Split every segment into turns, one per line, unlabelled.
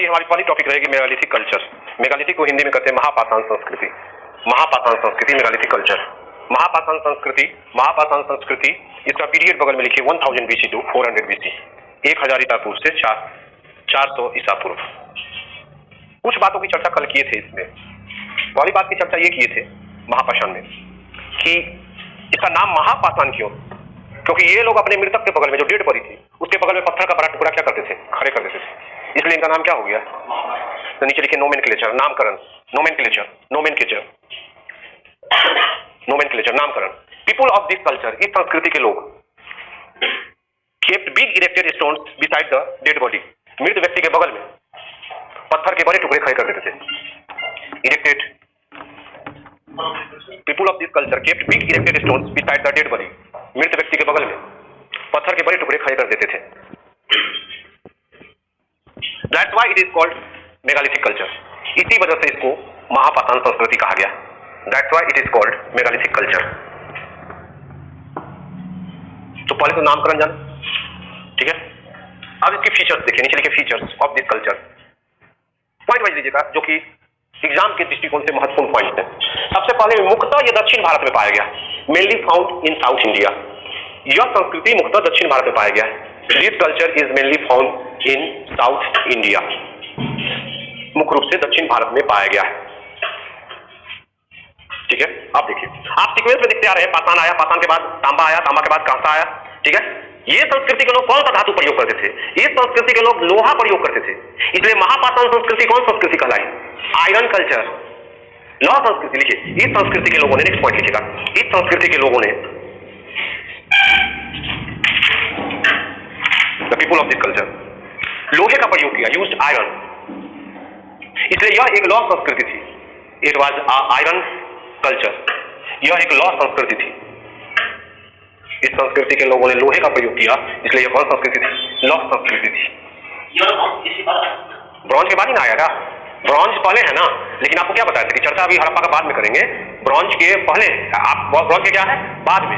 हमारी पहली टॉपिक रहेगी मेगालिथिक कल्चर। मेगालिथिक को हिंदी में कहते हैं महापाषाण संस्कृति। महापाषाण संस्कृति, मेगालिथिक कल्चर। महापाषाण संस्कृति, महापाषाण संस्कृति, इसका पीरियड बगल में लिखिए 1000 BC टू 400 BC, 1000 ईसा पूर्व से 400 ईसा पूर्व। कुछ बातों की चर्चा कल किए थे। इसमें पहली बात की चर्चा ये किए थे महापाषाण में कि इसका नाम महापाषाण क्यों, क्योंकि ये लोग अपने मृतक के बगल में जो डेड बॉडी थी उसके बगल में पत्थर का बड़ा टुकड़ा क्या करते थे, खड़े कर देते थे, इसलिए इनका नाम क्या हो गया। तो नीचे लिखिए नोमेनक्लेचर, नामकरण, नोमेनक्लेचर, नोमेनक्लेचर, नोमेनक्लेचर, नामकरण। पीपल ऑफ दिस कल्चर, इस संस्कृति के लोग, kept big erected stones beside the dead body, मृत व्यक्ति के बगल में पत्थर के बड़े टुकड़े खड़े कर देते थे। Erected, people of this culture kept big erected stones beside the dead body, मृत व्यक्ति के बगल में पत्थर के बड़े टुकड़े खड़े कर देते थे। That's why it is called megalithic culture. इसी वजह से इसको महापाषाण संस्कृति कहा गया। That's why it is called megalithic culture. तो पहले तो नामकरण जाने, ठीक है। अब इसके फीचर्स देखिए, नीचे लिखे features of this culture. Point wise लीजिएगा, जो कि एग्जाम के दृष्टिकोण से महत्वपूर्ण पॉइंट है। सबसे पहले मुख्यतः यह दक्षिण भारत में पाया गया, mainly found in south India. यह संस्कृति मुख्यतः दक्षिण भारत में पाया गया है। This culture is mainly found in south India, मुख्य रूप से दक्षिण भारत में पाया गया है, ठीक है। आप देखिए, आप सीक्वेंस में देखते आ रहे हैं, पाषाण आया, पाषाण के बाद तांबा आया, तांबा के बाद कांसा आया, ठीक है। ये संस्कृति के लोग कौन सा धातु प्रयोग करते थे? इस संस्कृति के लोग लोहा प्रयोग करते थे, इसलिए महापाषाण संस्कृति कौन संस्कृति कहलाई? आयरन कल्चर, लोहा संस्कृति। लिखिए, इस संस्कृति के लोगों ने, नेक्स्ट पॉइंट लिखिएगा, इस संस्कृति के लोगों ने, the people of this culture, लोहे का प्रयोग किया, यूज्ड आयरन, इसलिए यह एक लौह संस्कृति थी। इट वाज आयरन कल्चर, यह एक लौह संस्कृति थी। इस संस्कृति के लोगों ने लोहे का प्रयोग किया, इसलिए यह कौन संस्कृति थी? लौह संस्कृति थी। ब्रॉन्ज के बाद ही ना आएगा, ब्रॉन्ज पहले है ना, लेकिन आपको क्या बताया था कि चर्चा अभी हड़प्पा का बाद में करेंगे। ब्रॉन्ज के पहले, आप ब्रॉन्ज के क्या है? बाद में।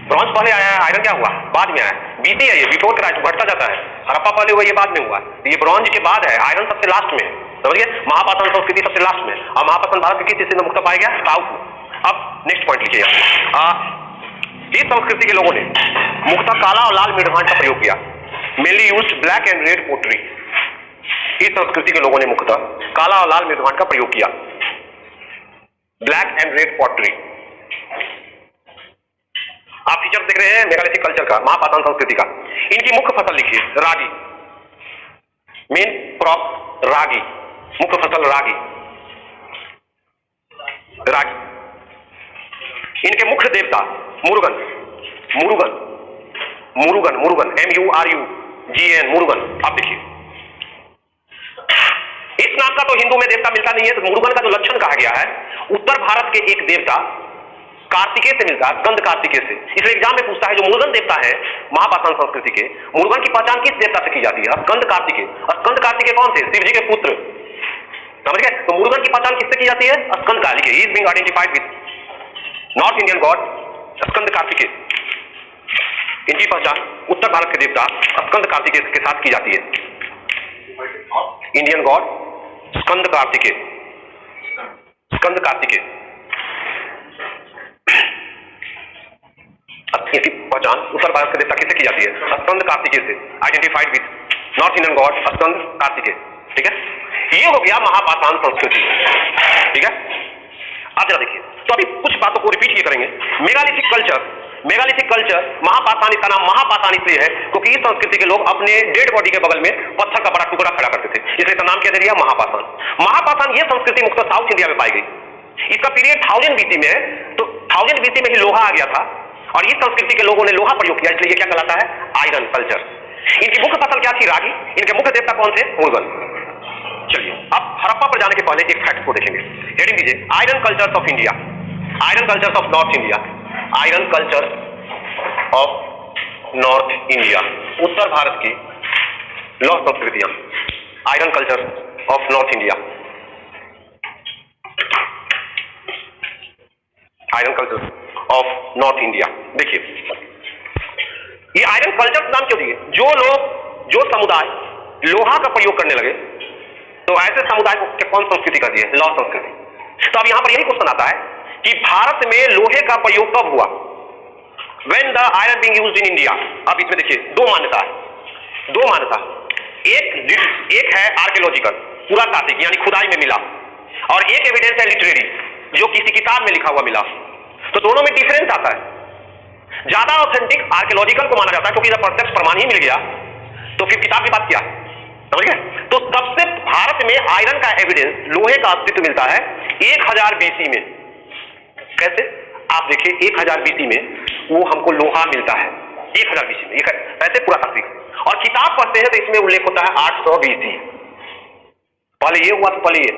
ब्रॉन्ज पहले आया है, आयरन क्या हुआ? बाद में आया। बीती है ये, बिफोर क्राइस्ट, बढ़ता जाता है। हड़प्पा पहले हुआ, ये बाद में हुआ। ये ब्रॉन्ज के बाद है, आयरन सबसे लास्ट में, समझिए। महापाषाण संस्कृति सबसे लास्ट में, और महापाषाण भारत के किस हिस्से में मुख्य पाया गया? साउथ में। अब नेक्स्ट पॉइंट लीजिए। इस संस्कृति के लोगों ने मुख्यतः काला और लाल मृदभांड का प्रयोग किया, mainly used black and red pottery. इस संस्कृति के लोगों ने मुख्यतः काला और लाल मृदभांड का प्रयोग किया, ब्लैक एंड रेड पॉटरी। आप फीचर देख रहे हैं मेगालिथिक कल्चर का, महापाषाण संस्कृति का। इनकी मुख्य फसल लिखिए, रागी, मेन क्रॉप रागी, मुख्य फसल रागी, रागी। इनके मुख्य देवता मुरुगन, मुरुगन, मुरुगन, मुरुगन, MURUGN, मुरुगन। आप देखिए, इस नाम का तो हिंदू में देवता मिलता नहीं है, तो मुरुगन का जो लक्षण कहा गया है, उत्तर भारत के एक देवता कार्तिकेय से मिलता है, स्कंद कार्तिकेय से। इसलिए एग्जाम में पूछता है, जो मुरुगन देवता है महापाषाण संस्कृति के, मुरुगन की पहचान किस देवता से की जाती है? स्कंद कार्तिकेय। स्कंद कार्तिकेय कौन थे? शिव जी के पुत्र, समझ गए। तो मुरुगन की पहचान किससे की जाती है? स्कंद का। लिखिए, he is being identified with north Indian god Skanda Kartikeya. इनकी पहचान उत्तर भारत के देवता स्कंद कार्तिकेय के साथ की जाती है। इंडियन गॉड स्कंद कार्तिकेय, स्कंद कार्तिकेय। इसकी पहचान उत्तर भारत के देवता किससे की जाती है? स्कंद कार्तिकेय से, identified with north Indian god Skanda Kartikeya, ठीक है। ये हो गया महापाषाण संस्कृति, ठीक है। आप जरा देखिए, तो अभी कुछ बातों को रिपीट किए करेंगे। मेगालिथिक कल्चर, मेगालिथिक कल्चर, महापाषाण, इसका नाम महापाषाण इसलिए है क्योंकि इस संस्कृति के लोग अपने डेड बॉडी के बगल में पत्थर का बड़ा टुकड़ा खड़ा करते थे, इसलिए इसका नाम क्या दे दिया? महापाषाण। महापाषाण ये संस्कृति मुख्यतः साउथ इंडिया में पाई गई। इसका पीरियड 1000 BC में है, तो 1000 BC में ही लोहा आ गया था, और इस संस्कृति के लोगों ने लोहा प्रयोग किया, इसलिए ये क्या कहलाता है? Iron culture. इनकी मुख्य फसल क्या थी? रागी। इनके मुख्य देवता कौन थे? मुरुगन। चलिए, अब हड़प्पा पर जाने के पहले एक फैक्ट को देखेंगे। हेडिंग दीजिए, iron cultures of India, iron cultures of north India, iron culture of north India, उत्तर भारत की लौह संस्कृतियां, iron culture of north India, iron culture of north India. देखिए, ये आयरन कल्चर नाम क्यों दिए? जो लोग, जो समुदाय लोहा का प्रयोग करने लगे, तो ऐसे समुदाय को कौन संस्कृति कहती है? लौह संस्कृति। तो अब यहां पर यही क्वेश्चन आता है कि भारत में लोहे का प्रयोग कब हुआ? When the iron being used in India। अब इसमें देखिए दो मान्यता एक है आर्कियोलॉजिकल, पुरातात्विक यानी खुदाई में मिला, और एक एविडेंस है लिटरेरी, जो किसी किताब में लिखा हुआ मिला। तो दोनों में डिफरेंस आता है। ज्यादा ऑथेंटिक आर्कियोलॉजिकल को माना जाता है क्योंकि जब प्रत्यक्ष प्रमाण ही मिल गया तो फिर किताब की बात क्या है, समझ गए? तो सबसे भारत में आयरन का एविडेंस, लोहे का अस्तित्व मिलता है 1000 BC में। कैसे? आप देखिए 1000 BC में वो हमको लोहा मिलता है 1000 BC में, ऐसे पुरातात्विक। और किताब पढ़ते हैं तो इसमें उल्लेख होता है 800 BC। पहले ये हुआ तो पहले ये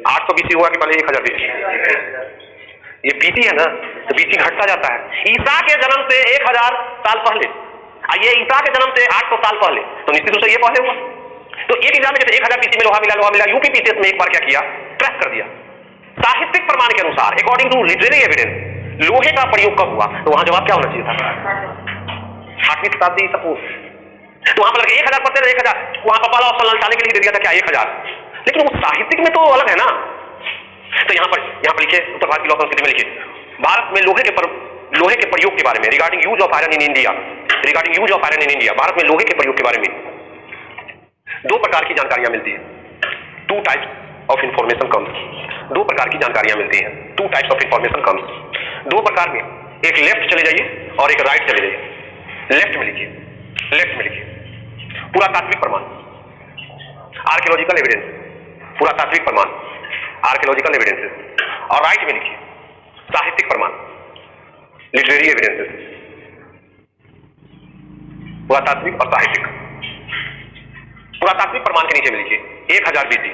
800 BC हुआ कि पहले 1000 BC? ये BC है ना, तो BC घटता जाता है। ईसा के जन्म से 1000 साल पहले, ये ईसा के जन्म से 800 साल पहले, तो निश्चित रूप से ये पहले हुआ। तो एक एग्जाम में जैसे 1000 BC में लोहा मिला, यूपीपीसीएस में एक बार क्या किया, ट्रैक कर दिया साहित्यिक प्रमाण के अनुसार, अकॉर्डिंग टू लिटरेरी एविडेंस, लोहे का प्रयोग कब हुआ? तो वहां जवाब क्या होना चाहिए था? 8वीं शताब्दी सपोज। तो वहां पर 1000 पढ़ते थे, 1000 वहां कपाल और सलन चाले के लिए दे दिया था क्या 1000, लेकिन वो साहित्यिक में तो अलग है ना। तो यहाँ पर लिखिए, उत्तर भारत की लोक संस्कृति में लिखिए, भारत में लोहे के प्रयोग के बारे में, regarding use of iron in India, Bharat में लोहे के प्रयोग के बारे में 2 प्रकार की जानकारियां मिलती है। 2 टाइप्स ऑफ इंफॉर्मेशन कम्स। 2 प्रकार की जानकारियां मिलती हैं। 2 टाइप्स ऑफ इंफॉर्मेशन कम्स। 2 प्रकार में, एक लेफ्ट चले जाइए और एक राइट चले जाइए। लेफ्ट में लिखिए पुरातात्विक प्रमाण, आर्कियोलॉजिकल एविडेंस, पुरातात्विक प्रमाण, आर्कियोलॉजिकल एविडेंसेस, और राइट में लिखिए साहित्यिक प्रमाण, लिटरेरी एविडेंसेस, पुरातात्विक और साहित्यिक। पुरातात्विक प्रमाण के नीचे में लिखिए 1000 BC,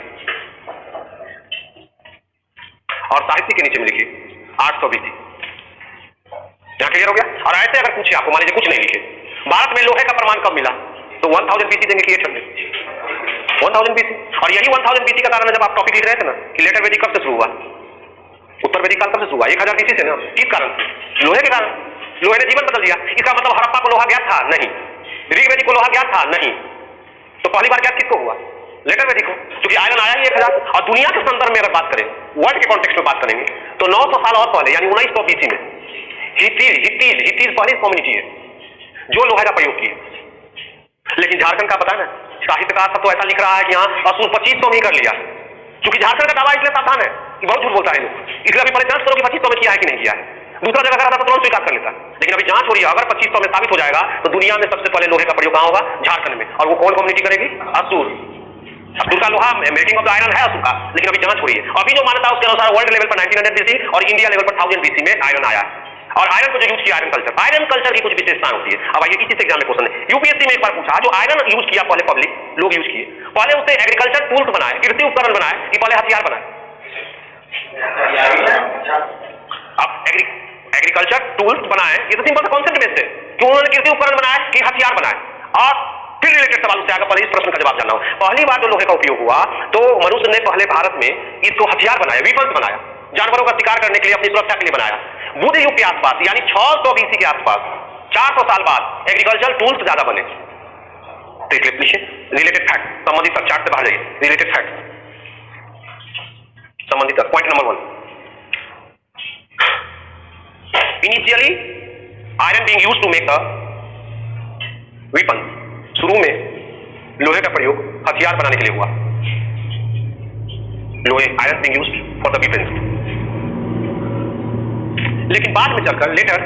और साहित्य के नीचे में लिखिए 800 BC। यहां क्लियर हो गया? और ऐसे अगर पूछे आपको, मान लीजिए कुछ नहीं लिखे, भारत में लोहे का प्रमाण कब मिला, तो 1000 BC देंगे, क्लियर कर देंगे 1000 BC। और यही 1000 BC का कारण है जब आप टॉपिक लिख रहे थे ना कि लेटर वैदिक कब से शुरू हुआ, उत्तर वैदिक काल कब से शुरू हुआ? 1000 BC से ना। किस कारण? लोहे के कारण। लोहे ने जीवन बदल दिया। इसका मतलब हड़प्पा को लोहा ज्ञात था? नहीं। ऋग्वेदिक को लोहा ज्ञात था? नहीं। तो पहली बार ज्ञात किसको हुआ? लेटर वैदिक को, क्योंकि आयरन आया ही 1000। और दुनिया के संदर्भ में अगर बात करें, वर्ल्ड के कॉन्टेक्स्ट में बात करेंगे, तो 900 साल और पहले यानी 1900 BC में हित्तीज पहली कम्युनिटी है जो लोहे का प्रयोग की। लेकिन झारखंड का पता है ना, साहित्यकार सब तो ऐसा लिख रहा है कि यहाँ असुर 2500 में ही कर लिया, क्योंकि झारखंड का दावा इसलिए सावधान है कि बहुत झूठ बोलता है लोग, इसलिए अभी पहले जांच करो कि 2500 में किया है कि नहीं किया है। दूसरा जगह करा था तो तुरंत स्वीकार कर लेता, लेकिन अभी जांच हो रही है। अगर 2500 में साबित हो जाएगा तो दुनिया में सबसे पहले लोहे का प्रयोग कहां होगा? झारखंड में। और वो कौन कम्युनिटी करेगी? असुर। असुर का लोहा मेकिंग ऑफ द आयरन है असुर का, लेकिन अभी जांच हो रही है। अभी जो मान्यता है उसके अनुसार वर्ल्ड लेवल पर 1900 BC और इंडिया लेवल पर 1000 BC में आयरन आया। और आयरन को जो यूज किया आयरन कल्चर की कुछ विशेषताएं होती है। अब आइए इसी से एग्जाम में क्वेश्चन है, यूपीएससी में एक बार पूछा, जो आयरन यूज किया पहले पब्लिक लोग यूज किए, पहले उसे एग्रीकल्चर टूल्स बनाए, कृषि उपकरण बनाए, कि पहले हथियार बनाए? अब एग्रीकल्चर टूल्स बनाए, ये तो सिंपल सा कॉन्सेप्ट बेस्ड है कि उन्होंने कृषि उपकरण बनाए कि हथियार बनाए। और फिर रिलेटेड सवाल उससे आगे, पहले इस प्रश्न का जवाब जानना हो। पहली बार जो लोहे का उपयोग हुआ तो मनुष्य ने पहले भारत में इसको हथियार बनाया, वीपन्स बनाया, जानवरों का शिकार करने के लिए, अपनी सुरक्षा के लिए बनाया। बुद्ध युग के आसपास यानी 600 BC के आसपास, 400 साल बाद एग्रीकल्चर टूल्स ज्यादा बने। तो एक रिलेटेड फैक्ट, संबंधित चार्ट से बाहर जाइए, रिलेटेड फैक्ट, संबंधित point number 1। Initially iron being used to make a weapon. शुरू में लोहे का प्रयोग हथियार बनाने के लिए हुआ। लोहे, iron being used for the weapons. लेकिन बाद में चलकर लेटर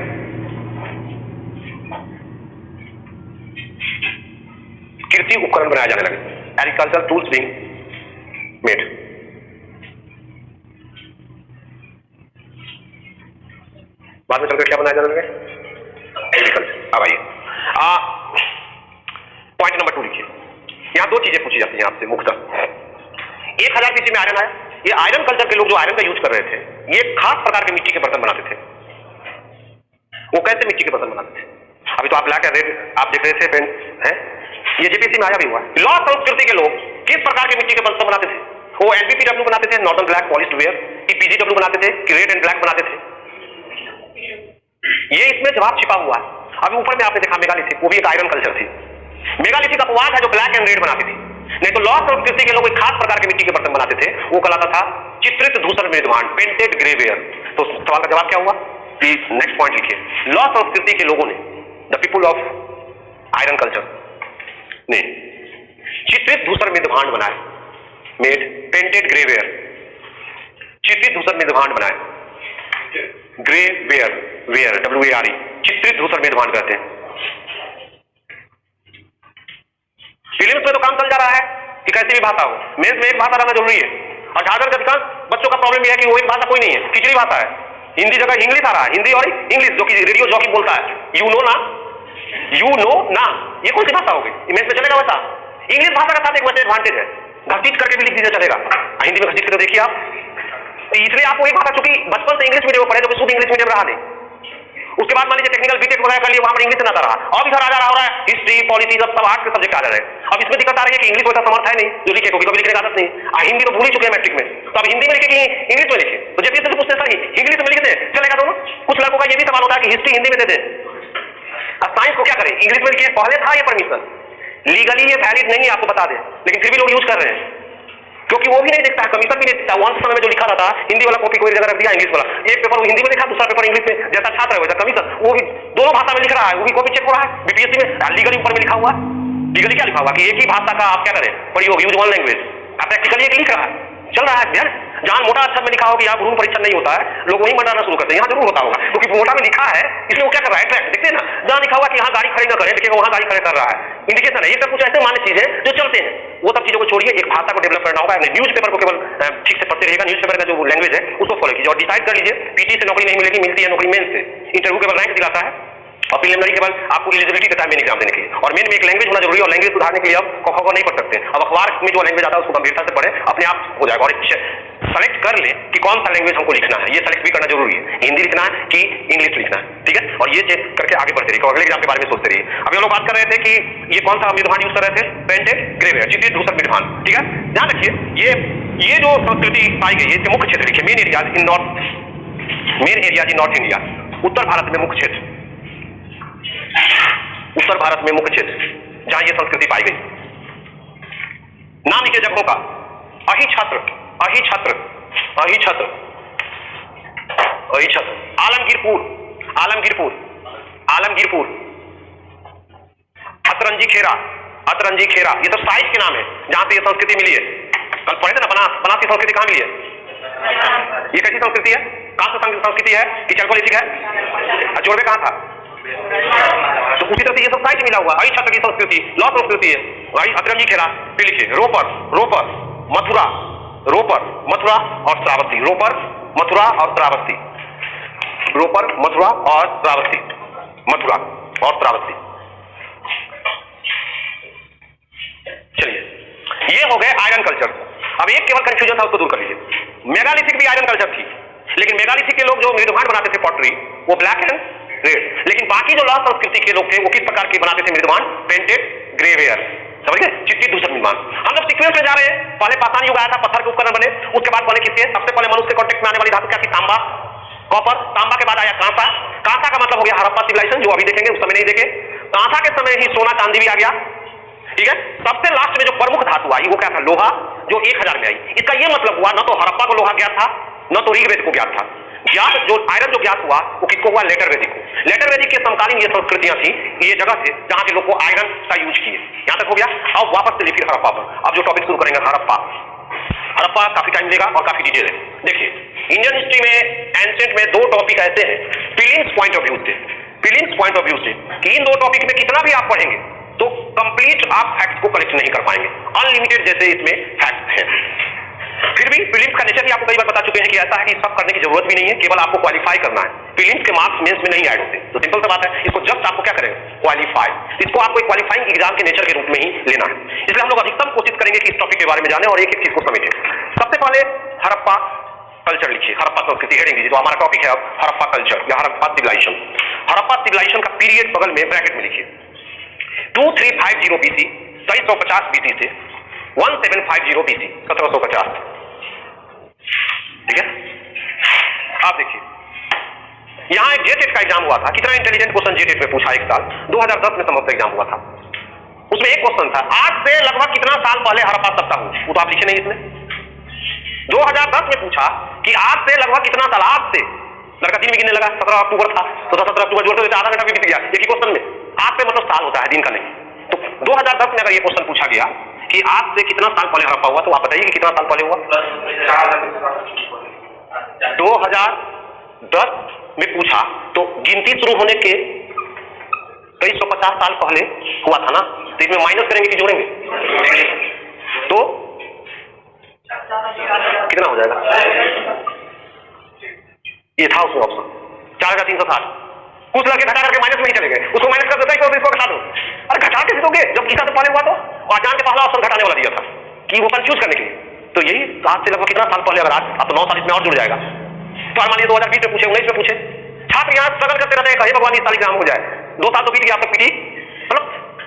कृषि उपकरण बनाए जाने लगे, एग्रीकल्चर टूल्स बीइंग मेड। बाद में चलकर क्या बनाया जाने लगे? एग्रीकल्चर। अब आइए पॉइंट नंबर 2 लिखिए। यहां 2 चीजें पूछी जाती हैं आपसे मुख्यतः। 1000 BC में आयरन आया। ये आयरन कल्चर के लोग जो आयरन का यूज कर रहे थे, ये खास प्रकार के मिट्टी के बर्तन बनाते थे। वो कैसे मिट्टी के बर्तन बनाते थे? अभी तो आप ब्लैक एंड रेड आप देख रहे थे फ्रेंड्स, हैं? ये जेपीसी में आया भी हुआ। लॉ संस्कृति के लोग किस प्रकार के मिट्टी के बर्तन बनाते थे? वो एनपीपीडब्ल्यू बनाते थे, northern black polished where, PGW बनाते थे, रेड एंड ब्लैक बनाते थे। ये इसमें जवाब छिपा हुआ है। अभी ऊपर में आपने देखा मेगालिथिक, वो भी एक आयरन कल्चर थी। मेगालिथिक अपवाद है जो ब्लैक एंड रेड बनाती थी। नहीं तो लॉ संस्कृति के लोग एक खास प्रकार के मिट्टी के बर्तन बनाते थे, वो कहलाता था चित्रित धूसर निर्माण, पेंटेड ग्रेवेयर। तो सवाल का जवाब क्या हुआ? प्लीज नेक्स्ट पॉइंट लिखिए। लॉ संस्कृति के लोगों ने, the people of iron culture ने चित्रित धूसर निर्माण बनाए, मेड पेंटेड ग्रेवेयर, चित्रित धूसर निर्माण बनाए, ग्रेवेयर, वेयर WARE, चित्रित धूसर निर्माण कहते हैं। फिल्म्स में तो काम चल जा रहा है कि कैसी भी भाषा हो, मेंस में एक भाषा रहना जरूरी है। और झारखंड के अधिकांश बच्चों का प्रॉब्लम यह है कि वो एक भाषा कोई नहीं है, खिचड़ी भाषा है। हिंदी जगह इंग्लिश आ रहा है, हिंदी और इंग्लिश, जो कि रेडियो जॉकी बोलता है, यू नो ना, ये कौन सी भाषा होगी? मेंस में चलेगा वैसा? इंग्लिश भाषा का साथ एक वैसे एडवांटेज है, घसीट करके भी लिख दीजिए चलेगा, हिंदी में घसीट करके देखिए आप। इसलिए आपको एक भाषा, चूंकि बचपन से इंग्लिश मीडियम में पढ़े, जो कि शुद्ध इंग्लिश मीडियम रहा नहीं, उसके बाद मान लीजिए टेक्निकल बीटेक वगैरह कर लिए, वहां पर इंग्लिश से आता रहा। अब इधर आ जा रहा है हिस्ट्री, पॉलिटी, सब आर्ट्स के सब्जेक्ट आ जा रहे हैं। अब इसमें दिक्कत आ रही है कि इंग्लिश वैसा समर्थ है नहीं जो लिखे, क्योंकि कभी लिखने की आदत नहीं। हिंदी तो भूल ही चुके हैं मैट्रिक में, तो अब हिंदी में लिखे कि इंग्लिश में लिखे। तो जब से पूछते सर इंग्लिश में लिखते चलेगा दोनों। कुछ लड़कों का ये भी सवाल होता है कि हिस्ट्री हिंदी में दे दे, अब साइंस को क्या करें? इंग्लिश में लिखिए, पहले था ये परमिशन, लीगली ये वैलिड नहीं है, आपको बता दें, लेकिन फिर भी लोग यूज कर रहे हैं, क्योंकि वो भी नहीं देखता है, कमीशन भी नहीं देखता। वंश समय में जो लिखा रहता हिंदी वाला कॉपी कोई जगह रख दिया, इंग्लिश वाला, एक पेपर वो हिंदी में लिखा, दूसरा पेपर इंग्लिश में, जैसा छात्र है वैसा कमीशन, वो भी दोनों भाषा में लिख रहा है, वो भी कॉपी चेक हो रहा है बीपीएससी में। लीगली ऊपर में लिखा हुआ, लीगली क्या लिखा हुआ कि एक ही भाषा का आप क्या करें, प्रयोग, यूज वन लैंग्वेज। आप प्रैक्टिकली एक लिख रहा है, चल रहा है अध्ययन। जहां मोटा अक्षर में लिखा हो कि यहाँ भ्रूण परीक्षण नहीं होता है, लोग वहीं बनाना शुरू करते हैं, यहाँ जरूर होता होगा, क्योंकि मोटा में लिखा है, इसलिए वो क्या कर रहा है, ट्रैक देखते हैं ना, जहां लिखा हुआ कि यहाँ गाड़ी खड़ी न करें, देखिएगा वहां गाड़ी खड़े कर रहा है, इंडिकेशन है। ये सब कुछ ऐसे मान्य चीजें जो चलते हैं, वो सब चीजों को छोड़िए, एक भाषा को डेवलप करना होगा। न्यूज पेपर को केवल ठीक से पढ़ते रहिएगा, न्यूज पेपर का जो लैंग्वेज है उसको फॉलो कीजिए, और डिसाइड कर लीजिए पीटी से नौकरी नहीं मिलेगी, मिलती है नौकरी मेन से। इंटरव्यू केवल रैंक दिलाता है, और प्रीलिमिनरी केवल आपको एलिजिबिलिटी देता है मेन एग्जाम देने के लिए। और मेन में एक लैंग्वेज होना जरूरी है, और लैंग्वेज सुधारने के लिए अब क ख नहीं पढ़ सकते। अब अखबार में जो लैंग्वेज आता है उसको गंभीरता से पढ़े, अपने आप हो जाएगा। और सेलेक्ट कर ले कि कौन सा लैंग्वेज हमको लिखना है, ये सेलेक्ट भी करना जरूरी है, हिंदी लिखना है कि इंग्लिश लिखना है, ठीक है। और ये चेक करके आगे बढ़ते रहिए, अगले एग्जाम के बारे में सोचते रहिए। अभी हम लोग बात कर रहे थे कि ये कौन सा निर्माण यूज कर रहे थे, पेंटेड ग्रेवेयर, चित्रित धूसर निर्माण, ठीक है। ध्यान रखिए, ये जो संस्कृति पाई गई है, मुख्य क्षेत्र लिखिए, main areas in north India, उत्तर भारत में मुख्य क्षेत्र, उत्तर भारत में मुख्य क्षेत्र जहां ये संस्कृति पाई गई। नाम लिखिए जगहों का, अही छत्र, आलमगीरपुर, अतरंजी खेरा, ये तो साइट के नाम है जहां से ये संस्कृति मिली है। कल पढ़े थे ना, बनास की संस्कृति कहां मिली है? ये कैसी संस्कृति है, कहां से संस्कृति है कि चलकोलिथिक है? जोड़वे कहां था? तो उसी तरह से ये सब साइट मिला हुआ। अही छत्र की संस्कृति लॉ संस्कृति है, वही अतरंजी खेरा। फिर लिखिए रोपर, मथुरा और श्रावस्ती, मथुरा और श्रावस्ती। चलिए, ये हो गए आयरन कल्चर। अब एक केवल कंफ्यूजन था, उसको दूर कर लीजिए। मेगालिथिक भी आयरन कल्चर थी, लेकिन मेगालिथिक के लोग जो मृदुभांड बनाते थे पॉटरी, वो ब्लैक एंड रेड। लेकिन बाकी जो लॉ संस्कृति के लोग थे वो किस प्रकार के बनाते थे मृदुभांड, पेंटेड ग्रेवेयर, समझ गए, चित्रित धूसर निर्माण। हम लोग सीक्वेंस में जा रहे हैं, पहले पाषाण युग आया था, पत्थर के उपकरण बने, उसके बाद बने किसके, सबसे पहले मनुष्य के कांटेक्ट में आने वाली धातु क्या थी, तांबा, कॉपर। तांबा के बाद आया कांसा का मतलब हो गया हड़प्पा सिविलाइजेशन, जो अभी देखेंगे, उस समय नहीं देखे। कांसा के समय ही सोना चांदी भी आ गया, ठीक है। सबसे लास्ट में जो प्रमुख धातु आई वो क्या था, लोहा, जो 1000 में आई। इसका यह मतलब हुआ, न तो हड़प्पा को लोहा ज्ञात था, न तो ऋग्वेद को ज्ञात था। जो आयरन जो ज्ञात हुआ वो किसको हुआ, लेटर वेदिक को। लेटर वेदिक के समकालीन ये संस्कृतियां थी, ये जगह थे जहां के लोग को आयरन का यूज किए। यहां तक हो गया। अब वापस चलिए फिर हड़प्पा पर। अब जो टॉपिक शुरू करेंगे हड़प्पा काफी टाइम लेगा और काफी डिटेल है। देखिए, इंडियन हिस्ट्री में एंशिएंट में 2 टॉपिक ऐसे हैं, फीलिंग्स पॉइंट ऑफ व्यू से, कि इन 2 टॉपिक में कितना भी आप पढ़ेंगे तो कंप्लीट आप फैक्ट को कलेक्ट नहीं कर पाएंगे, अनलिमिटेड जैसे इसमें फैक्ट है। फिर भी प्रीलिम्स का नेचर भी आपको कई बार बता चुके हैं कि ऐसा है कि सब करने की जरूरत भी नहीं है, केवल आपको क्वालिफाई करना है। प्रीलिम्स के मार्क्स मेंस में नहीं ऐड होते, तो सिंपल सा बात है, इसको जस्ट आपको क्या करेंगे, क्वालिफाई। इसको आपको एक क्वालिफाइंग एग्जाम के नेचर के रूप में ही लेना है। इसलिए हम लोग अधिकतम कोशिश करेंगे कि इस टॉपिक के बारे में जाने और एक एक चीज को समझें। सबसे पहले हड़प्पा कल्चर लिखिए, हड़प्पा संस्कृति हेडिंग दीजिए, जो हमारा टॉपिक है अब हड़प्पा कल्चर या हड़प्पा सिविलाइजेशन। हड़प्पा सिविलाइजेशन का पीरियड बगल में ब्रैकेट में लिखिए, 2350 BC, 2350 BC से 1750 BC, 1750, ठीक है। आप देखिए, यहां एक जेटेट का एग्जाम हुआ था। कितना इंटेलिजेंट क्वेश्चन जेटेट में पूछा एक साल, 2010 में संभवतः एग्जाम हुआ था। उसमें एक क्वेश्चन था, आज से लगभग कितना साल पहले हड़प्पा सत्ता हुई, वो तो आप लिखे नहीं इसमें। 2010 में पूछा कि आज से लगभग कितना साल, आज से लड़का दिन में गिनने लगा, 17 अक्टूबर था तो 17 अक्टूबर जोड़ते हुए आधा घंटा भी बीत गया एक ही क्वेश्चन में। आज से मतलब साल होता है, दिन का नहीं। तो 2010 में अगर ये क्वेश्चन पूछा गया कि आज से कितना साल पहले हड़प्पा हुआ, तो आप बताइए कि कितना साल पहले हुआ। 2010 में पूछा तो गिनती शुरू होने के 2350 साल पहले हुआ था ना, तो इसमें माइनस करेंगे कि जोड़ेंगे, तो कितना हो जाएगा। ये था उसमें ऑप्शन 4360। कुछ लड़के घटा करके माइनस में ही चले गए, उसको माइनस कर देता है तो इसको घटा दो। अरे घटा के दोगे जब ईसा से पहले हुआ, तो अजान के पहला ऑप्शन घटाने वाला दिया था कि वो कंफ्यूज करने के लिए। तो यही आज से लगभग कितना साल पहले, अगर आज अब तो 9 साल इसमें और जुड़ जाएगा। तो मान लीजिए 2020 में पूछे, 19 में पूछे, छात्र यहाँ स्ट्रगल करते रहते हैं, कहे भगवान इस साल एग्जाम हो जाए। 2 साल तो बीत गया, आप पीटी, मतलब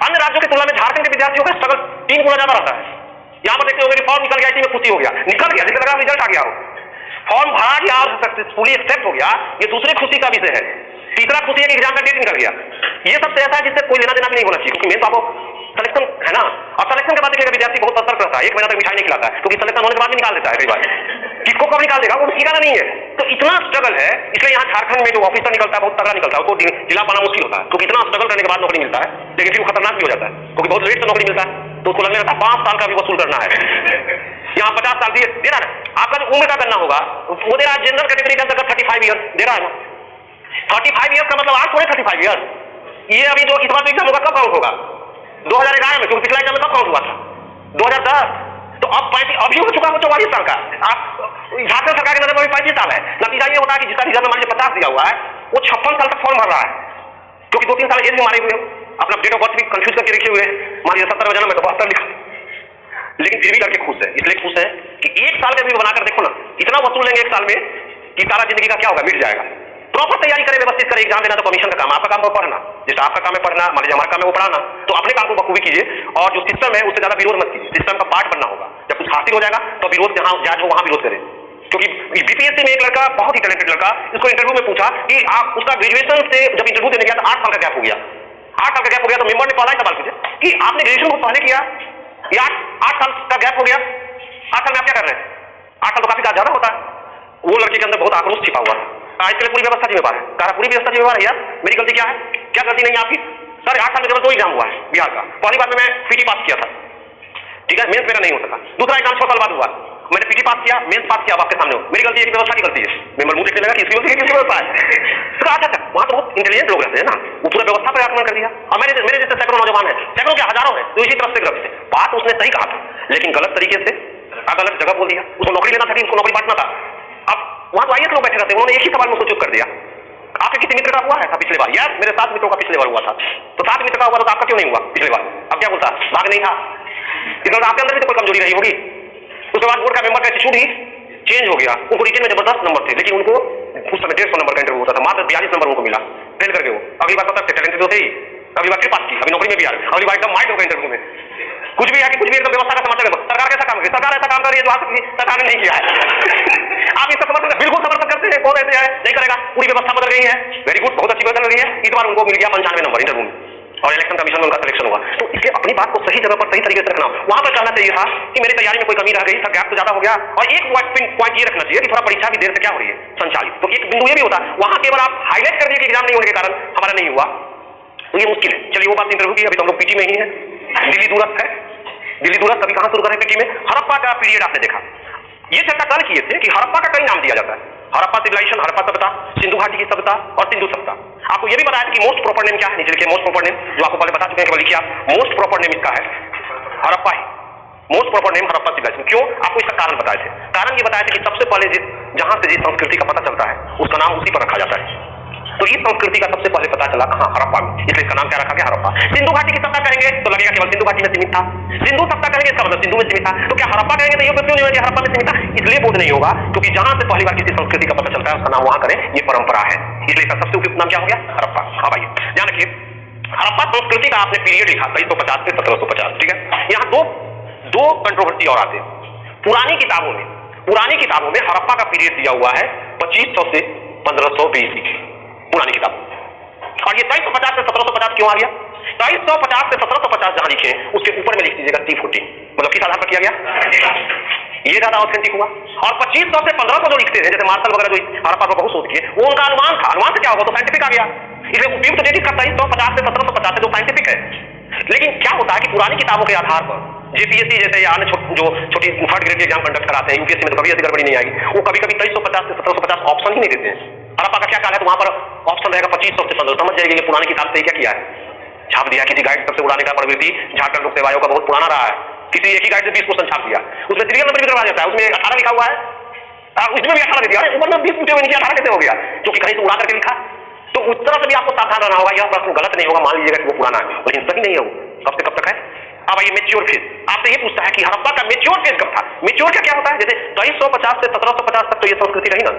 अन्य राज्यों की तुलना में झारखंड के विद्यार्थियों का स्ट्रगल 3 गुना ज्यादा रहता है। यहाँ पर देखते होंगे रिफॉर्म निकल गया, इसी में खुशी हो गया, निकल गया, जिससे लगा रिजल्ट आ गया हो, फॉर्म भरा गया और सक्सेसफुली एक्सेप्ट हो गया, ये दूसरी खुशी का विषय है। तीसरा खुशी है कि एग्जाम का डेट निकल गया। ये सब ऐसा है जिससे कोई लेना देना भी नहीं होना चाहिए, क्योंकि मेन तो आपको सिलेक्शन है ना, और सिलेक्शन के बाद देखिएगा विद्यार्थी बहुत सतर्क रहता है, 1 महीना तक मिठाई नहीं खिलाता है, क्योंकि सिलेक्शन होने के बाद भी निकाल देता है कई बार, किसको कब निकाल देगा वो ठिकाना नहीं है। तो इतना स्ट्रगल है, इसलिए यहाँ झारखंड में जो ऑफिसर निकलता है बहुत तगड़ा निकलता है, उसको जिला पाना मुश्किल होता है, क्योंकि इतना स्ट्रगल करने के बाद नौकरी मिलता है, लेकिन फिर वो खतरनाक भी हो जाता है, क्योंकि बहुत लेट से नौकरी मिलता है, तो उसको लगने लगता है 5 साल का भी वसूल करना है। यहाँ 50 साल दे रहा है, आपका जो उम्र का करना होगा वो दे रहा है, जनरल कैटेगरी के अंतर्गत 35 ईयर दे रहा है ना। 35 ईयर का मतलब आज थोड़े 35 ईयर, ये अभी जो इस बार जो एग्जाम होगा कब काउंट होगा, 2011 में, क्योंकि पिछला एग्जाम में कब काउंट हुआ था 2010, तो अब 35 अभी हो चुका है 44 साल का। आप झारखंड सरकार के नजर में 35 साल है। नतीजा ये होता है कि जिसका रिजल्ट में मान लीजिए 50 दिया हुआ है, वो 56 साल तक फॉर्म भर रहा है, क्योंकि 2-3 साल एज में मारे हुए हो, अपना डेट ऑफ बर्थ भी कंफ्यूज करके रखे हुए हैं, मान लीजिए 70 में जन्म है तो 72 लिखा, लेकिन फिर भी लड़के खुश है। इसलिए खुश है कि 1 साल में भी बनाकर देखो ना, इतना वसूल लेंगे 1 साल में कि सारा जिंदगी का क्या होगा, मिट जाएगा। प्रॉपर तैयारी करें, व्यवस्थित करें, एग्जाम देना तो कमीशन का काम, आपका काम है पढ़ना, जैसे आपका काम है पढ़ना, मान लीजिए हमारा काम है वो पढ़ाना, तो अपने काम को बखूबी कीजिए, और जो सिस्टम है उससे ज्यादा विरोध मत कीजिए, सिस्टम का पार्ट बनना होगा। जब कुछ हासिल हो जाएगा तो विरोध जहां जायज हो वहां विरोध करें। क्योंकि बीपीएससी में एक लड़का, बहुत ही टैलेंटेड लड़का, इसको इंटरव्यू में पूछा कि आप उसका ग्रेजुएशन से जब इंटरव्यू देने गया तो 8 साल का गैप हो गया, 8 साल का गैप हो गया, तो मेंबर ने पहला ही सवाल पूछा कि आपने ग्रेजुएशन को पहले किया या 8 साल का गैप हो गया, 8 साल में आप क्या कर रहे हैं, 8 साल तो काफी ज्यादा होता है। वो लड़के के अंदर बहुत आक्रोश छिपा हुआ है, इसके लिए पूरी व्यवस्था जिम्मेवार है, कहा पूरी व्यवस्था जिम्मेवार है यार, मेरी गलती क्या है, क्या गलती नहीं है आपकी। सर 8 साल में केवल 2 एग्जाम हुआ है बिहार का, पहली बार में मैं पीटी पास किया था, ठीक है, मेंस मेरा नहीं हो सका, दूसरा एग्जाम 6 साल बाद हुआ, मैंने पीटी पास किया, मेंस पास किया, आपके सामने हो, मेरी गलती है कि व्यवस्था की गलती है। मेंबर मुझे देखने लगा कि इसकी गलती है, किसकी व्यवस्था है। तो अच्छा वहां तो बहुत इंटेलिजेंट लोग रहते हैं ना, वो पूरा व्यवस्था पर आक्रमण कर दिया, और मेरे जैसे सैकड़ों नौजवान है, सैकड़ों के हजारों है, तो इसी तरफ से ग्रस्त थे। बात उसने सही कहा था, लेकिन गलत तरीके से गलत जगह बोल दिया, उसको नौकरी लेना था कि उसको नौकरी बांटना था। अब वहां तो आईएएस लोग बैठे रहते हैं, उन्होंने एक ही सवाल में उसको चुप कर दिया। आपके किसी मित्र का हुआ है था पिछले बार, यार मेरे 7 मित्रों का पिछले बार हुआ था, तो 7 मित्र का हुआ तो आपका क्यों नहीं हुआ पिछले बार। अब क्या बोलता, भाग नहीं था, इधर आपके अंदर भी तो कोई कमजोरी रही होगी। उसके बाद बोर्ड का मेंबर का एटीट्यूड ही चेंज हो गया, उनको रिटेन में जबरदस्त नंबर थे, लेकिन उनको उस समय 150 नंबर का इंटरव्यू होता था, मात्र 42 नंबर उनको मिला, फेल करके वो। अगली बार पता टैलेंटेड होते ही, अगली बार फिर पास की, अभी नौकरी में भी आ रहे, अगली बार एकदम माइंड होगा इंटरव्यू में, कुछ भी है कि कुछ भी एकदम व्यवस्था का समाचार। सरकार कैसा काम करी, सरकार ऐसा काम कर रही है जो आज तक सरकार ने नहीं किया है। आप इसका समर्थन बिल्कुल समर्थन करते हैं, कौन ऐसे है नहीं करेगा, पूरी व्यवस्था बदल रही है, वेरी गुड, बहुत अच्छी बदल रही है। इस बार उनको मिल गया 95 नंबर इंटरव्यू में, और इलेक्शन कमीशन में उनका सिलेक्शन हुआ। तो इसलिए अपनी बात को सही जगह पर सही तरीके से रखना, वहां पर कहना चाहिए था कि मेरी तैयारी में कोई कमी रह गई, सब गैप तो ज्यादा हो गया, और एक पॉइंट ये रखना चाहिए कि थोड़ा परीक्षा की देर से क्या हो रही है, संचालित। तो एक बिंदु ये भी होता है, वहां केवल आप हाईलाइट कर दिए कि एग्जाम नहीं होने के कारण हमारा नहीं हुआ, तो ये मुश्किल है। चलिए वो बात इंटरव्यू की, अभी तो हम लोग पीटी में ही है, दिल्ली दूरस्थ है, दिल्ली दूरस्थ अभी कहां शुरू करें पीटी में। हड़प्पा का पीरियड आपने देखा, ये चर्चा कल किए थे कि हड़प्पा का कई नाम दिया जाता है, हड़प्पा सिविलाइजेशन, हड़प्पा सभ्यता, सिंधु घाटी की सभ्यता और सिंधु सभ्यता। आपको ये भी बताया कि मोस्ट प्रॉपर नेम क्या है, नीचे लिखिए मोस्ट प्रॉपर नेम, जो आपको पहले बता चुके हैं, केवल लिखिए आप मोस्ट प्रॉपर नेम इसका है हड़प्पा ही, most proper name Harappa civilization. क्यों, आपको इसका कारण बताए थे। कारण ये बताया था कि सबसे पहले जहां से जिस संस्कृति का पता चलता है उसका नाम उसी पर रखा जाता है, तो इस संस्कृति का सबसे पहले पता चला कहां, हड़प्पा में, इसलिए इसका नाम क्या रखा गया, हड़प्पा। सिंधु घाटी की सत्ता कहेंगे तो लगेगा केवल सिंधु घाटी में सीमित था, सिंधु सत्ता कहेंगे इसका मतलब सिंधु में सीमित था, तो क्या हड़प्पा कहेंगे तो ये क्यों नहीं होगा हड़प्पा में सीमित था, इसलिए बोध नहीं होगा, क्योंकि जहां से पहली बार किसी संस्कृति का पता चलता है उसका नाम वहां करें, ये परंपरा है, इसलिए इसका सबसे उपयुक्त नाम क्या हो गया, हड़प्पा। अब आइए ध्यान रखिए, हड़प्पा संस्कृति का आपने पीरियड लिखा 2350 से 1750, ठीक है। यहाँ दो कंट्रोवर्सी और आते हैं। पुरानी किताबों में हड़प्पा का पीरियड दिया हुआ है 2500 से 1520 पुरानी किताब, और ये 2350 से 1750 क्यों आ गया, 2350 से 1750 जहां लिखे उसके ऊपर में लिख दीजिएगा T14, मतलब किस आधार पर किया गया, ये ज्यादा ऑथेंटिक हुआ। और 2500 से 1500 जो लिखते हैं जैसे मार्शल वगैरह जो हड़प्पा पर बहुत शोध किए, वो उनका अनुमान था, अनुमान से क्या होगा तो साइंटिफिक आ गया, इसलिए उपयुक्त डेटिंग का 2350 से 1750 से जो साइंटिफिक है। लेकिन क्या होता है कि पुरानी किताबों के आधार पर जेपीएससी जैसे या अन्य जो छोटी थर्ड ग्रेड एग्जाम कंडक्ट कराते हैं, यूपीएससी में तो कभी ऐसी गड़बड़ी नहीं आएगी, वो कभी कभी 2350 से 1750 ऑप्शन ही नहीं देते हैं। हड़प्पा का क्या काल है तो वहां पर ऑप्शन रहेगा 2500 से 1500, समझ जाएंगे पुरानी किताब से क्या किया है, छाप दिया। किसी गाइड सबसे उड़ाने का प्रवृत्ति झारखंड लोक सेवा आयोग का बहुत पुराना रहा है, किसी एक ही गाइड से 20 क्वेश्चन छाप दिया, उसमें सीरियल नंबर भी करवा जाता है, उसमें 18 लिखा हुआ है, उसमें भी 18 दे दिया, मतलब 20 पूछे हुए नीचे 18 कैसे हो गया, क्योंकि कहीं से उड़ा करके लिखा। तो उस तरह से भी आपको सावधान रहना होगा, यह प्रश्न गलत नहीं होगा, मान लीजिएगा कि वो पुराना है लेकिन सही नहीं है, वो कब से कब तक है। अब आइए मेच्योर फेज, आपसे ये पूछता है कि हड़प्पा का मेच्योर फेज कब था। मेच्योर का क्या होता है, जैसे 2350 से 1750 तक तो ये संस्कृति रही ना,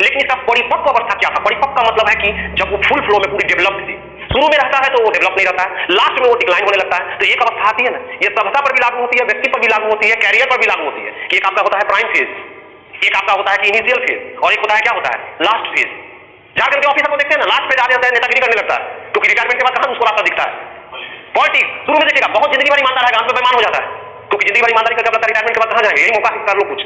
लेकिन इसका परिपक्व अवस्था क्या था। परिपक्व का मतलब है कि जब वो फुल फ्लो में पूरी डेवलप थी, शुरू में रहता है तो वो डेवलप नहीं रहता है, लास्ट में वो डिक्लाइन होने लगता है। तो एक अवस्था आती है ना, ये सभ्यता पर भी लागू होती है, व्यक्ति पर भी लागू होती है, कैरियर पर भी लागू होती है कि एक आपका होता है प्राइम फेज, एक आपका होता है कि इनिशियल फेज, और एक होता है क्या होता है लास्ट फेज। जाकर के ऑफिसर को देखते हैं ना, लास्ट फेज आ जाता है, नेतागिरी करने लगता है, क्योंकि रिटायरमेंट के बाद कहां उसको रास्ता दिखता है। पॉलिटिक्स शुरू में देखिएगा बहुत जिंदगी भर ईमानदार है, अंत में बेईमान हो जाता है, क्योंकि जिंदगी भर ईमानदारी करके अपना रिटायरमेंट के बाद कहां जाएंगे, यही मौका कर लो कुछ।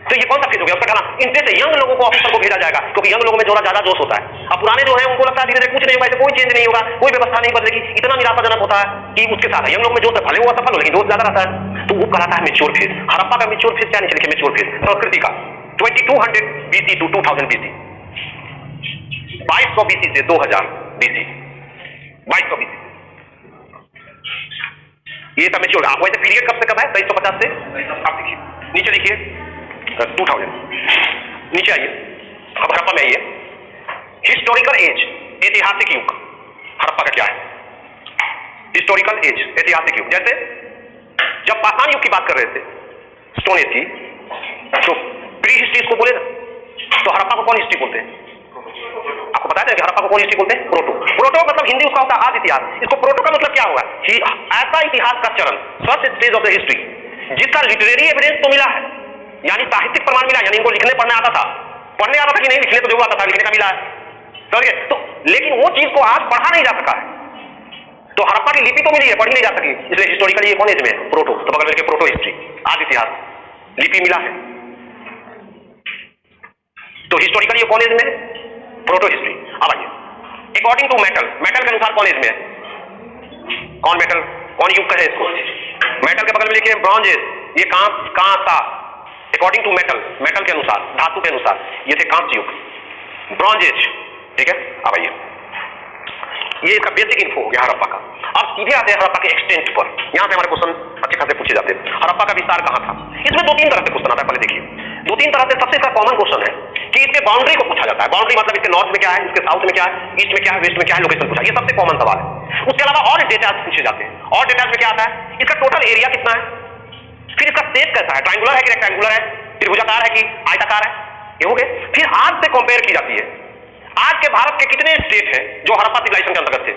तो ये कौन सा फेज हो गया, उसका कहना इनसे से यंग लोगों को ऑफिसर को भेजा जाएगा, क्योंकि यंग लोगों में जोड़ा ज्यादा जोश होता है। अब पुराने जो है उनको लगता है धीरे धीरे कुछ नहीं होगा, कोई चेंज नहीं होगा, कोई व्यवस्था नहीं बदलेगी, इतना निराशाजनक होता है कि उसके साथ यंग लोग में जोश है, भले वो असफल हो लेकिन जोश ज्यादा रहता है, तो वो कहलाता है मेच्योर फेज। हड़प्पा का मेच्योर फेज क्या नहीं लिखे, मेच्योर फेज संस्कृति का 2200 BC टू 2000 BC, 2200 BC से 2000 BC, 2200 BC ये सब मेच्योर। आप वैसे पीरियड कब से कब है, 2350 से, आप देखिए नीचे लिखिए 2000, नीचे आइए, अब हड़प्पा में आइए, हिस्टोरिकल एज ऐतिहासिक युग। हड़प्पा का क्या है, हिस्टोरिकल एज ऐतिहासिक युग। जैसे जब पाषाण युग की बात कर रहे थे, स्टोन एज की, तो प्री हिस्ट्री इसको बोले ना, तो हड़प्पा को कौन हिस्ट्री बोलते हैं, आपको बताया था कि हड़प्पा को कौन हिस्ट्री बोलते हैं, प्रोटो। प्रोटो मतलब हिंदी उसका होता है आदि इतिहास, इसको प्रोटो का मतलब क्या होगा, ऐसा इतिहास का चरण, first stage of the history, जिसका लिटरेरी एविडेंस तो मिला है, यानी साहित्यिक प्रमाण मिला, यानी इनको लिखने पढ़ने आता था, पढ़ने आता था कि नहीं, लिखने तो जो आता था, लिखने का मिला है, समझे। तो लेकिन वो चीज को आज पढ़ा नहीं जा सका है, तो हड़प्पा की लिपि तो मिली है, पढ़ी नहीं जा सकी, इसलिए हिस्टोरिकली ये कौन एज में, प्रोटो। तो बगल में प्रोटो हिस्ट्री, आदि इतिहास, लिपि मिला है, तो हिस्टोरिकली ये कौन एज में, प्रोटो हिस्ट्री। अब आइए अकॉर्डिंग टू मेटल, मेटल के अनुसार कौन एज में है, कौन मेटल, कौन युग का है इसको, मेटल के बगल में लिखिए ब्रॉन्ज एज, ये कहां था, अकॉर्डिंग टू मेटल, मेटल के अनुसार, धातु के अनुसार, ये थे कांस्य युग, ब्रॉन्ज एज, ठीक है। अब आइए ये इसका बेसिक इन्फो हो गया हड़प्पा का। अब सीधे आते हैं हड़प्पा के एक्सटेंट पर, यहां से हमारे क्वेश्चन अच्छे खासे पूछे जाते हैं। हड़प्पा का विस्तार कहां था, इसमें दो तीन तरह से क्वेश्चन आता है, पहले देखिए दो तीन तरह से। सबसे इसका कॉमन क्वेश्चन है कि इसके बाउंड्री को पूछा जाता है, बाउंड्री मतलब इसके नॉर्थ में क्या है, इसके साउथ में क्या है, ईस्ट में क्या है, वेस्ट में क्या है, लोकेशन पूछा, ये सबसे कॉमन सवाल है। उसके अलावा और डिटेल्स पूछे जाते हैं, और डिटेल्स में क्या आता है, इसका टोटल एरिया कितना है, फिर इसका शेप कैसा है, ट्रायंगुलर है कि रेक्टेंगुलर है, त्रिभुजाकार है कि आयताकार है, ये हो गए। फिर आज से कंपेयर की जाती है, आज के भारत के कितने स्टेट हैं जो हड़प्पा सिविलाइजेशन के अंतर्गत थे,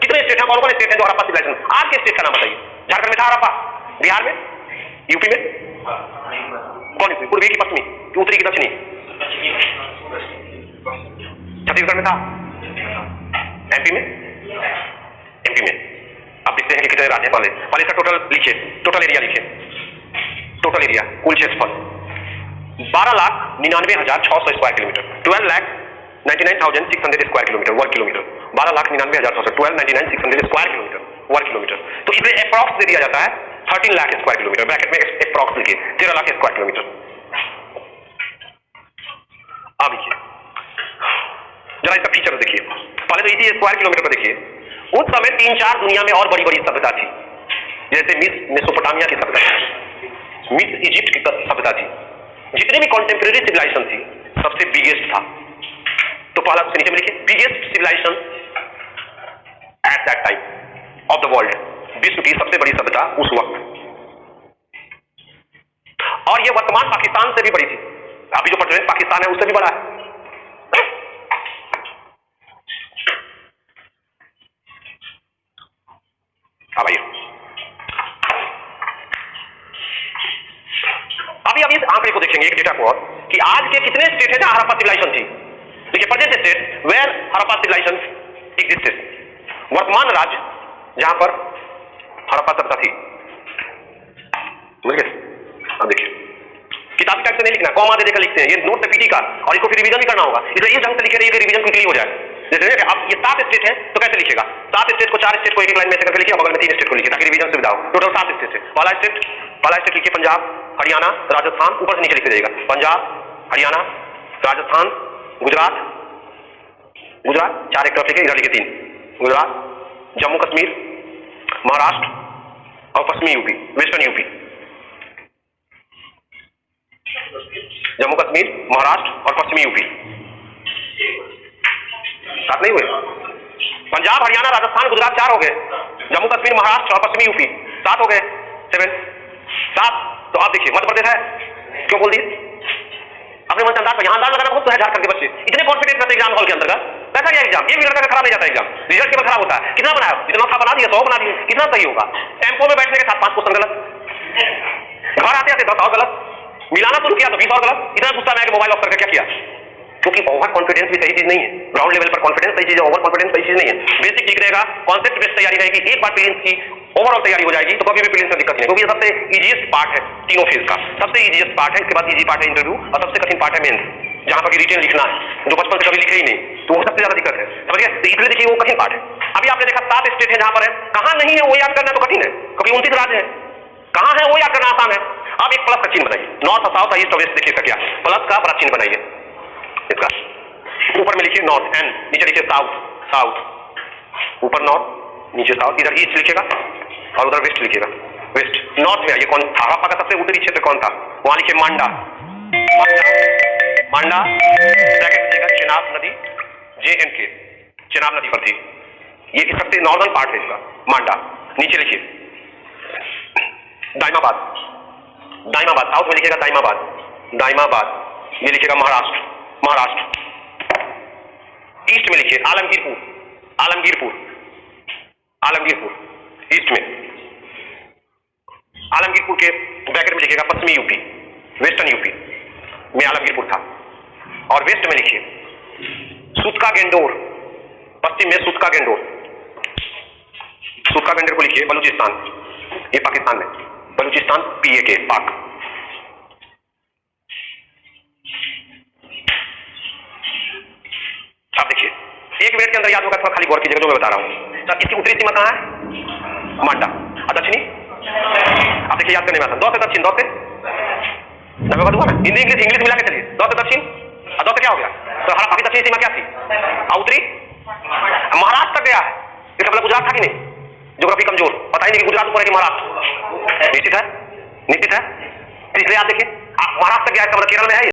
कितने स्टेट हैं, कौन कौन स्टेट हैं जो हड़प्पा सिविलाइजेशन, आज के स्टेट का नाम बताइए। झारखंड में था हड़प्पा, बिहार में, यूपी में, कौन पूर्वी की पश्चिमी कि उत्तरी की दक्षिणी, छत्तीसगढ़ में था, एमपी में, एमपी में। अब देखते हैं कि कितने राज्य पहले, पहले इसका टोटल लिखिए, टोटल एरिया लिखिए, टोटल एरिया कुल क्षेत्रफल 12,99,600 स्क्वायर किलोमीटर, 12,99,600 स्क्वायर किलोमीटर वर्ग किलोमीटर, 12,99,600, 12,99,600 स्क्वायर किलोमीटर वर्ग किलोमीटर। तो इसमें अप्रॉक्स दे दिया जाता है 13 लाख स्क्वायर किलोमीटर, ब्रैकेट में अप्रॉक्स लिखिए 13 लाख स्क्वायर किलोमीटर। अब देखिए जरा इसका फीचर देखिए, पहले तो इसी स्क्वायर किलोमीटर पर देखिए, उस समय 3-4 दुनिया में और बड़ी बड़ी सभ्यता थी, जैसे मेसोपोटामिया की सभ्यता, मिस्र इजिप्ट की सभ्यता थी, जितनी भी कॉन्टेम्परेरी सिविलाइजेशन थी सबसे बिगेस्ट था। तो पहला क्वेश्चन नीचे में लिखिए, biggest civilisation at that time of the world, विश्व की सबसे बड़ी सभ्यता उस वक्त, और यह वर्तमान पाकिस्तान से भी बड़ी थी, अभी जो प्रेजेंट पाकिस्तान है उससे भी बड़ा है। अब आइए अभी इस आंकड़े को देखेंगे, एक डेटा को, और कि आज के कितने स्टेट है जहां हड़प्पा सिविलाइजेशन थी। देखिए present state where Harappa civilisation existed, वर्तमान राज्य जहां पर हड़प्पा सभ्यता थी। समझ गए? अब देखिए, किताबी टाइप से नहीं लिखना, कॉमा दे देकर लिखते हैं, ये नोट है पीटी का, और इसको फिर रिवीजन भी करना होगा, इसलिए इस ढंग से लिखे रहिए रिवीजन क्विकली हो जाए। जैसे अब ये 7 स्टेट है तो कैसे लिखेगा, 7 स्टेट को 4 स्टेट को एक लाइन में से करके लिखिए, बगल में 3 स्टेट को लिखिए ताकि रिवीजन सुविधा हो। टोटल 7 स्टेट है। पहला स्टेट लिखिए पंजाब, हरियाणा, राजस्थान, ऊपर से नीचे लिखते जाइएगा, पंजाब, हरियाणा, राजस्थान, गुजरात, 4 एक तरफ लिखे, इधर लिखे 3, गुजरात, जम्मू कश्मीर, महाराष्ट्र और पश्चिमी UP, western UP. Jammu Kashmir, Maharashtra और पश्चिमी यूपी, 7 नहीं हुए? पंजाब, हरियाणा, राजस्थान, गुजरात 4 हो गए, जम्मू कश्मीर, महाराष्ट्र और पश्चिमी यूपी 7 हो गए, 7। तो आप देखिए मध्य प्रदेश है, क्यों बोल दिए? अपने मन से अंदाज, यहाँ अंदाज लगाना बहुत तो है झारखंड के बच्चे इतने कॉन्फिडेंस रहते एग्जाम हॉल के अंतर्गत। कैसा गया एग्जाम? 1 मिनट का खराब नहीं जाता एग्जाम, रिजल्ट केवल खराब होता है। कितना बनाया? जितना था बना दिया, 100 बना दिए, कितना सही होगा? टेम्पो में बैठने के साथ 5 क्वेश्चन गलत, घर आते आते 10 और गलत, मिलाना शुरू किया तो 20 और गलत। इतना गुस्सा में मोबाइल ऑफ करके क्या किया? क्योंकि ओवर कॉन्फिडेंस भी सही चीज नहीं है, ग्राउंड लेवल पर कॉन्फिडेंस सही चीज है, ओवर कॉन्फिडेंस सही चीज नहीं है। बेसिक ठीक रहेगा, कॉन्सेप्ट बेस्ड तैयारी रहेगी, एक बार प्रीलिम्स की ओवरऑल तैयारी हो जाएगी तो कभी भी प्रीलिम्स में दिक्कत नहीं, क्योंकि ये सबसे इजीएस्ट पार्ट है तीनों फेज का, सबसे इजीएस्ट पार्ट है। इसके बाद इजी पार्ट है इंटरव्यू, और सबसे कठिन पार्ट है मेंस, जहां पर रिटेन लिखना है, जो बचपन से कभी लिखे ही नहीं, तो वो सबसे ज्यादा दिक्कत है। समझ गए? तो इसलिए देखिए वो कठिन पार्ट है। अभी आपने देखा 7 स्टेट है जहां पर है, कहां नहीं है वो याद करना तो कठिन है, क्योंकि 29 राज्य है, कहां है वो याद करना आसान है। अब एक प्लस का चिन्ह बनाइए, नॉर्थ, साउथ, ईस्ट और वेस्ट, देखिए इसका क्या प्लस का बड़ा चिन्ह बनाइए। इसका ऊपर में लिखिए नॉर्थ एंड नीचे लिखिए साउथ, ऊपर नॉर्थ, नीचे साउथ, इधर ईस्ट लिखेगा और उधर वेस्ट लिखेगा। वेस्ट, नॉर्थ में ये कौन, हड़प्पा का सबसे उत्तरी क्षेत्र कौन था? वहां लिखिए मांडा, ब्रैकेट लिखिएगा चेनाब नदी, JNK, चेनाब नदी पर थी, ये सबसे नॉर्दर्न पार्ट है इसका, मांडा। नीचे लिखिए दाइमाबाद, साउथ में लिखिएगा दाइमाबाद, ये लिखिएगा महाराष्ट्र, ईस्ट में लिखिए आलमगीरपुर, ईस्ट में आलमगीरपुर के ब्रैकेट में लिखिएगा पश्चिमी यूपी, वेस्टर्न यूपी में आलमगीरपुर था, और वेस्ट में लिखिए सुतका गेंडोर, पश्चिम में सुतका गेंडोर को लिखिए बलूचिस्तान, ये पाकिस्तान में, बलूचिस्तान PAK, पाक। अब देखिए 1 मिनट के अंदर याद होगा, थोड़ा खाली गौर कीजिएगा जो मैं बता रहा हूं। तो इसकी उत्तरी सीमा कहां है? मांडा। दक्षिणी, अब देखिए याद करने में आसान, 2 से दक्षिण, 2 से मैं बता दूंगा ना, हिंदी इंग्लिश मिला के चलिए, 2 से दक्षिण, 2 से क्या हो गया? तो हमारा अभी दक्षिणी सीमा क्या थी? उत्तरी महाराष्ट्र तक गया है, इसका मतलब गुजरात था कि नहीं? ज्योग्राफी कमजोर, पता ही नहीं कि गुजरात ऊपर है कि महाराष्ट्र, निश्चित है। इसलिए आप देखिए महाराष्ट्र तक गया, इसका मतलब केरल में है।